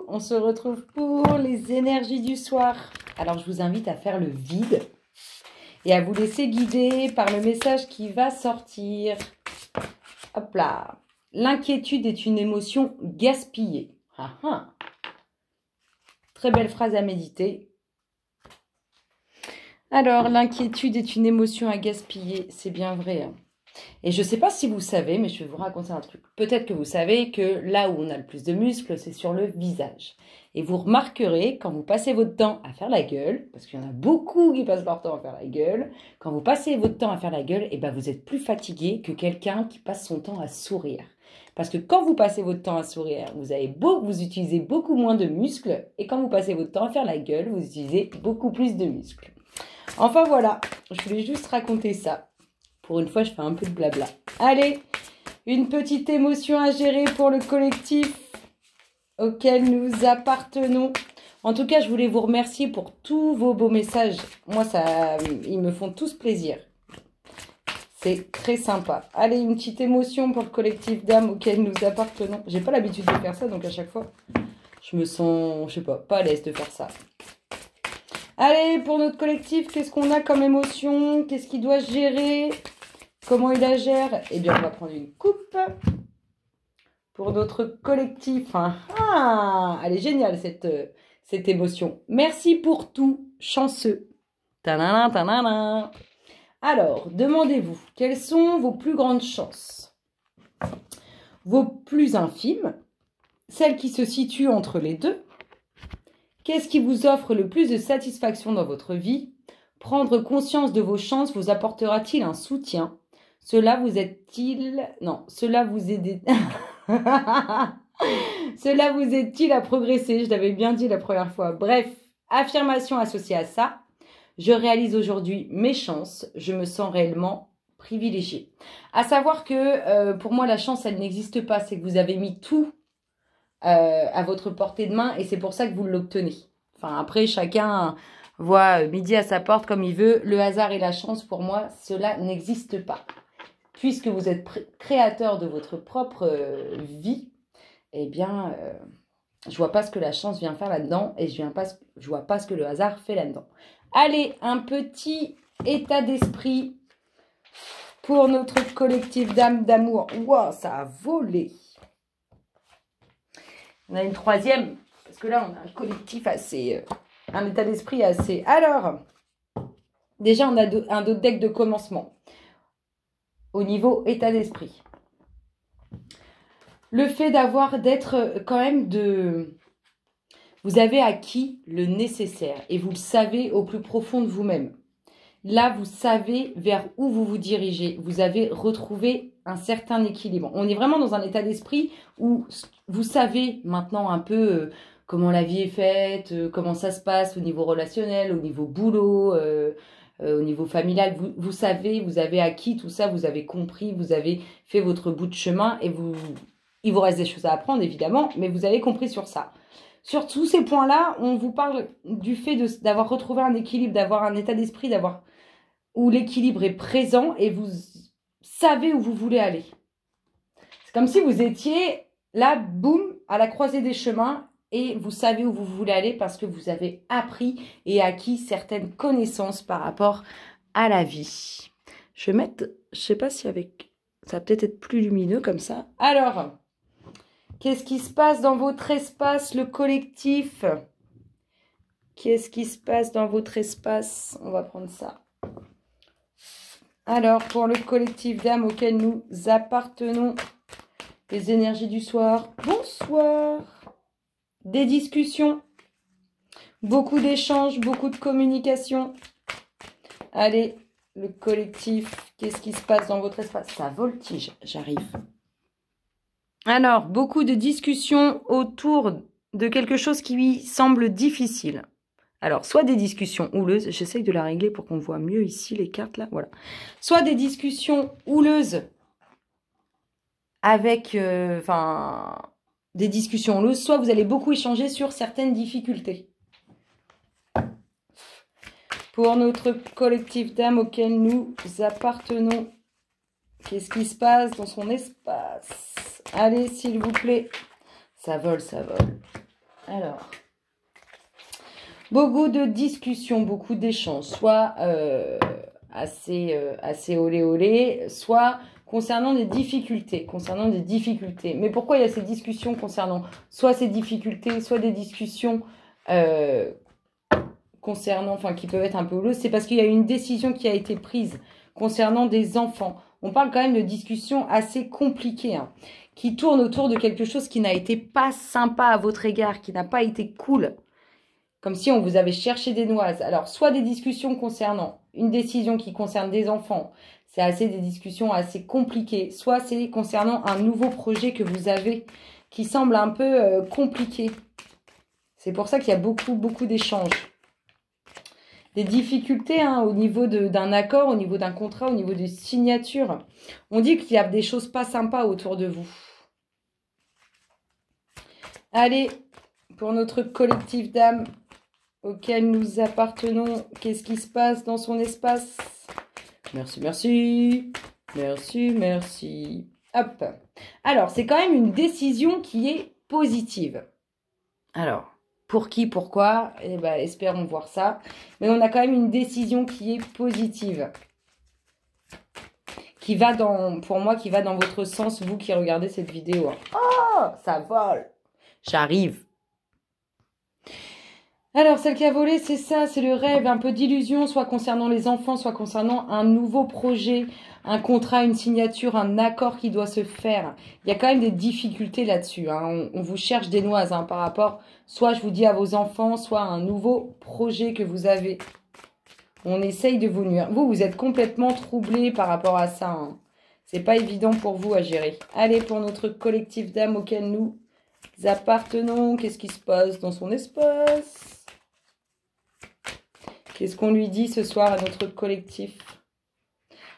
On se retrouve pour les énergies du soir. Alors, je vous invite à faire le vide et à vous laisser guider par le message qui va sortir. Hop là. L'inquiétude est une émotion gaspillée. Ah, ah. Très belle phrase à méditer. Alors, l'inquiétude est une émotion à gaspiller. C'est bien vrai, hein. Et je ne sais pas si vous savez, mais je vais vous raconter un truc. Peut-être que vous savez que là où on a le plus de muscles, c'est sur le visage. Et vous remarquerez, quand vous passez votre temps à faire la gueule, parce qu'il y en a beaucoup qui passent leur temps à faire la gueule, quand vous passez votre temps à faire la gueule, et ben vous êtes plus fatigué que quelqu'un qui passe son temps à sourire. Parce que quand vous passez votre temps à sourire, vous utilisez beaucoup moins de muscles, et quand vous passez votre temps à faire la gueule, vous utilisez beaucoup plus de muscles. Enfin voilà, je voulais juste raconter ça. Pour une fois, je fais un peu de blabla. Allez, une petite émotion à gérer pour le collectif auquel nous appartenons. En tout cas, je voulais vous remercier pour tous vos beaux messages. Moi, ils me font tous plaisir. C'est très sympa. Allez, une petite émotion pour le collectif d'âmes auquel nous appartenons. J'ai pas l'habitude de faire ça, donc à chaque fois, je me sens, je sais pas à l'aise de faire ça. Allez, pour notre collectif, qu'est-ce qu'on a comme émotion? Qu'est-ce qu'il doit gérer? Comment il la gère? Eh bien, on va prendre une coupe pour notre collectif. Ah, elle est géniale, cette émotion. Merci pour tout, chanceux. Tanana, tanana. Alors, demandez-vous, quelles sont vos plus grandes chances? Vos plus infimes? Celles qui se situent entre les deux? Qu'est-ce qui vous offre le plus de satisfaction dans votre vie? Prendre conscience de vos chances vous apportera-t-il un soutien? Cela vous aide-t-il... Non, cela vous aide... Cela vous aide-t-il à progresser? Je l'avais bien dit la première fois. Bref, affirmation associée à ça. Je réalise aujourd'hui mes chances. Je me sens réellement privilégiée. À savoir que pour moi, la chance, elle n'existe pas. C'est que vous avez mis tout à votre portée de main et c'est pour ça que vous l'obtenez. Enfin, après, chacun voit midi à sa porte comme il veut. Le hasard et la chance, pour moi, cela n'existe pas. Puisque vous êtes créateur de votre propre vie, eh bien, je vois pas ce que la chance vient faire là-dedans et je vois pas ce que le hasard fait là-dedans. Allez, un petit état d'esprit pour notre collectif d'âme d'amour. Wow, ça a volé. On a une troisième, parce que là, on a un collectif assez... un état d'esprit assez... Alors, déjà, on a un autre deck de commencement. Au niveau état d'esprit. Le fait d'être quand même de... Vous avez acquis le nécessaire et vous le savez au plus profond de vous-même. Là, vous savez vers où vous vous dirigez. Vous avez retrouvé un certain équilibre. On est vraiment dans un état d'esprit où vous savez maintenant un peu comment la vie est faite, comment ça se passe au niveau relationnel, au niveau boulot, au niveau familial. Vous savez, vous avez acquis tout ça, vous avez compris, vous avez fait votre bout de chemin et il vous reste des choses à apprendre évidemment, mais vous avez compris sur ça. Sur tous ces points-là, on vous parle du fait d'avoir retrouvé un équilibre, d'avoir un état d'esprit, où l'équilibre est présent et vous savez où vous voulez aller. C'est comme si vous étiez là, boum, à la croisée des chemins et vous savez où vous voulez aller parce que vous avez appris et acquis certaines connaissances par rapport à la vie. Je vais mettre, je sais pas si avec, ça va peut-être être plus lumineux comme ça. Alors, qu'est-ce qui se passe dans votre espace, le collectif? Qu'est-ce qui se passe dans votre espace? On va prendre ça. Alors, pour le collectif d'âmes auquel nous appartenons, les énergies du soir, bonsoir. Des discussions, beaucoup d'échanges, beaucoup de communication. Allez, le collectif, qu'est-ce qui se passe dans votre espace? Ça voltige, j'arrive. Alors, beaucoup de discussions autour de quelque chose qui lui semble difficile. Alors, soit des discussions houleuses, j'essaye de la régler pour qu'on voit mieux ici les cartes là, voilà. Soit des discussions houleuses avec, des discussions houleuses, soit vous allez beaucoup échanger sur certaines difficultés. Pour notre collectif d'âmes auquel nous appartenons, qu'est-ce qui se passe dans son espace? Allez, s'il vous plaît. Ça vole, ça vole. Alors, beaucoup de discussions, beaucoup d'échanges, soit assez olé olé, soit concernant des difficultés, Mais pourquoi il y a ces discussions concernant soit ces difficultés, soit des discussions concernant, enfin qui peuvent être un peu houleuses? C'est parce qu'il y a une décision qui a été prise concernant des enfants. On parle quand même de discussions assez compliquées, hein, qui tournent autour de quelque chose qui n'a été pas sympa à votre égard, qui n'a pas été cool. Comme si on vous avait cherché des noises. Alors, soit des discussions concernant une décision qui concerne des enfants, c'est des discussions assez compliquées. Soit c'est concernant un nouveau projet que vous avez qui semble un peu compliqué. C'est pour ça qu'il y a beaucoup d'échanges. Des difficultés hein, au niveau d'un accord, au niveau d'un contrat, au niveau de signature. On dit qu'il y a des choses pas sympas autour de vous. Allez, pour notre collectif d'âmes auquel nous appartenons, qu'est-ce qui se passe dans son espace? Merci, merci. Merci, merci. Hop. Alors, c'est quand même une décision qui est positive. Alors, pour qui, pourquoi? Eh ben, espérons voir ça. Mais on a quand même une décision qui est positive. Qui va pour moi, qui va dans votre sens, vous qui regardez cette vidéo. Oh, ça vole. J'arrive. Alors, celle qui a volé, c'est ça, c'est le rêve, un peu d'illusion, soit concernant les enfants, soit concernant un nouveau projet, un contrat, une signature, un accord qui doit se faire. Il y a quand même des difficultés là-dessus. Hein. On vous cherche des noises hein, par rapport, soit je vous dis à vos enfants, soit à un nouveau projet que vous avez. On essaye de vous nuire. Vous êtes complètement troublé par rapport à ça. Hein. C'est pas évident pour vous à gérer. Allez, pour notre collectif d'âmes auquel nous appartenons, qu'est-ce qui se passe dans son espace? Qu'est-ce qu'on lui dit ce soir à notre collectif?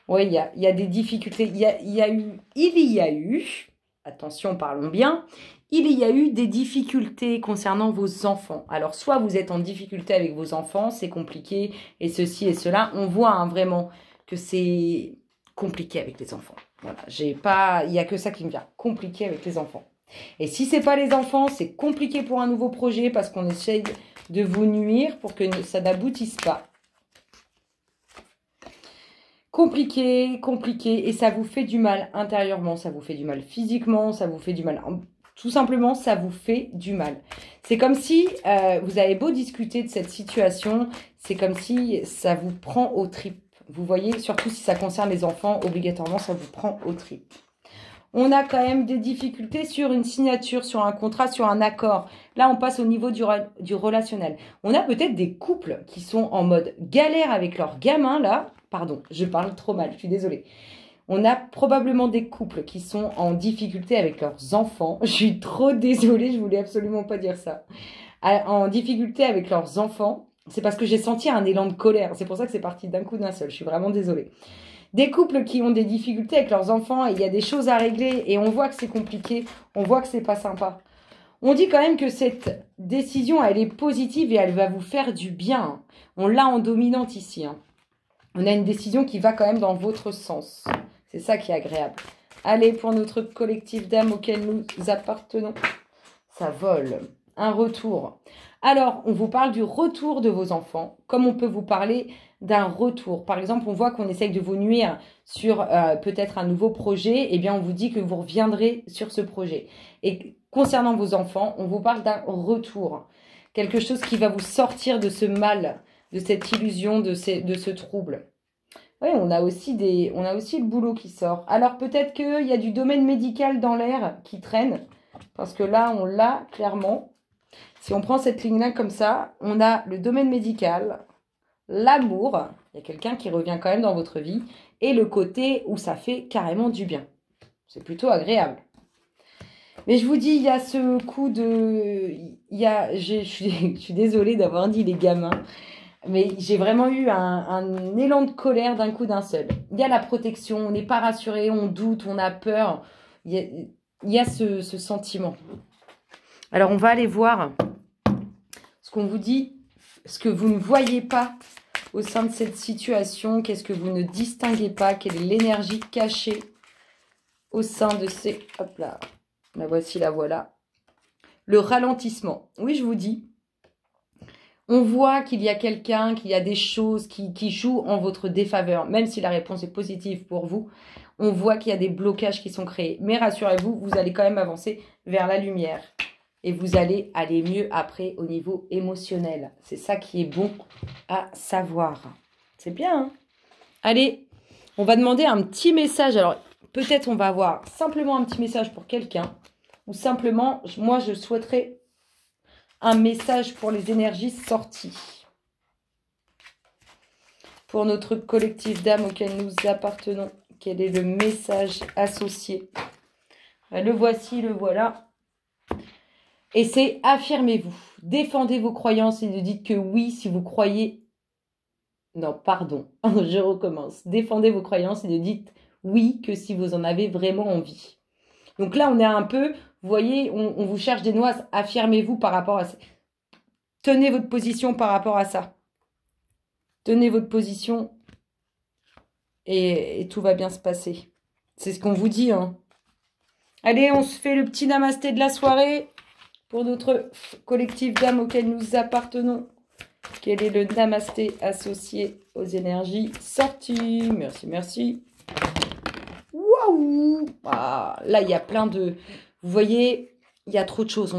Oui, il y a des difficultés. Il y a eu, attention, parlons bien, il y a eu des difficultés concernant vos enfants. Alors, soit vous êtes en difficulté avec vos enfants, c'est compliqué, et ceci et cela. On voit hein, vraiment que c'est compliqué avec les enfants. Voilà, il n'y a que ça qui me vient. Compliqué avec les enfants. Et si ce n'est pas les enfants, c'est compliqué pour un nouveau projet parce qu'on essaye de vous nuire pour que ça n'aboutisse pas. Compliqué, et ça vous fait du mal intérieurement, ça vous fait du mal physiquement, ça vous fait du mal. Tout simplement, ça vous fait du mal. C'est comme si vous avez beau discuter de cette situation, c'est comme si ça vous prend aux tripes. Vous voyez, surtout si ça concerne les enfants, obligatoirement, ça vous prend aux tripes. On a quand même des difficultés sur une signature, sur un contrat, sur un accord. Là, on passe au niveau du relationnel. On a peut-être des couples qui sont en mode galère avec leurs gamins, là. Pardon, je parle trop mal, je suis désolée. On a probablement des couples qui sont en difficulté avec leurs enfants. Je suis trop désolée, je voulais absolument pas dire ça. En difficulté avec leurs enfants, c'est parce que j'ai senti un élan de colère. C'est pour ça que c'est parti d'un coup d'un seul. Je suis vraiment désolée. Des couples qui ont des difficultés avec leurs enfants et il y a des choses à régler et on voit que c'est compliqué, on voit que c'est pas sympa. On dit quand même que cette décision, elle est positive et elle va vous faire du bien. On l'a en dominante ici. Hein. On a une décision qui va quand même dans votre sens. C'est ça qui est agréable. Allez, pour notre collectif d'âmes auquel nous appartenons. Ça vole. Un retour. Alors, on vous parle du retour de vos enfants, comme on peut vous parler d'un retour. Par exemple, on voit qu'on essaye de vous nuire sur peut-être un nouveau projet. Eh bien, on vous dit que vous reviendrez sur ce projet. Et concernant vos enfants, on vous parle d'un retour. Quelque chose qui va vous sortir de ce mal, de cette illusion, de ce trouble. Oui, on a aussi le boulot qui sort. Alors, peut-être qu'il y a du domaine médical dans l'air qui traîne. Parce que là, on l'a clairement. Si on prend cette ligne-là comme ça, on a le domaine médical, l'amour, il y a quelqu'un qui revient quand même dans votre vie, et le côté où ça fait carrément du bien. C'est plutôt agréable. Mais je vous dis, il y a ce coup de... Je suis désolée d'avoir dit les gamins, mais j'ai vraiment eu un élan de colère d'un coup d'un seul. Il y a la protection, on n'est pas rassuré, on doute, on a peur. Il y a ce sentiment. Alors, on va aller voir ce qu'on vous dit, ce que vous ne voyez pas au sein de cette situation, qu'est-ce que vous ne distinguez pas, quelle est l'énergie cachée au sein de ces... Hop là, la voici, la voilà. le ralentissement. Oui, je vous dis, on voit qu'il y a quelqu'un, qu'il y a des choses qui jouent en votre défaveur, même si la réponse est positive pour vous. On voit qu'il y a des blocages qui sont créés. Mais rassurez-vous, vous allez quand même avancer vers la lumière. Et vous allez aller mieux après au niveau émotionnel. C'est ça qui est bon à savoir. C'est bien, hein? Allez, on va demander un petit message. Alors, peut-être on va avoir simplement un petit message pour quelqu'un. Ou simplement, moi, je souhaiterais un message pour les énergies sorties. Pour notre collectif d'âmes auquel nous appartenons. Quel est le message associé? Le voici, le voilà. Et c'est affirmez-vous. Défendez vos croyances et ne dites que oui si vous croyez... Non, pardon, je recommence. Défendez vos croyances et ne dites oui que si vous en avez vraiment envie. Donc là, on est un peu, vous voyez, on vous cherche des noix. Affirmez-vous par rapport à ça. Tenez votre position par rapport à ça. Tenez votre position et tout va bien se passer. C'est ce qu'on vous dit, hein. Allez, on se fait le petit namasté de la soirée pour notre collectif d'âmes auquel nous appartenons. Quel est le namasté associé aux énergies sorties? Merci, merci. Waouh! Ah, là, il y a plein de... Vous voyez, il y a trop de choses.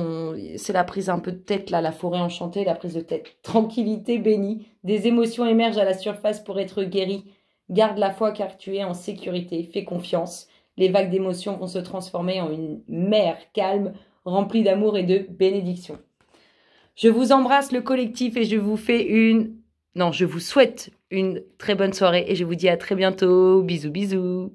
C'est la prise un peu de tête, là, la forêt enchantée, la prise de tête. Tranquillité bénie. Des émotions émergent à la surface pour être guéries. Garde la foi car tu es en sécurité. Fais confiance. Les vagues d'émotions vont se transformer en une mer calme, remplie d'amour et de bénédiction. Je vous embrasse le collectif et je vous fais je vous souhaite une très bonne soirée et je vous dis à très bientôt. Bisous, bisous.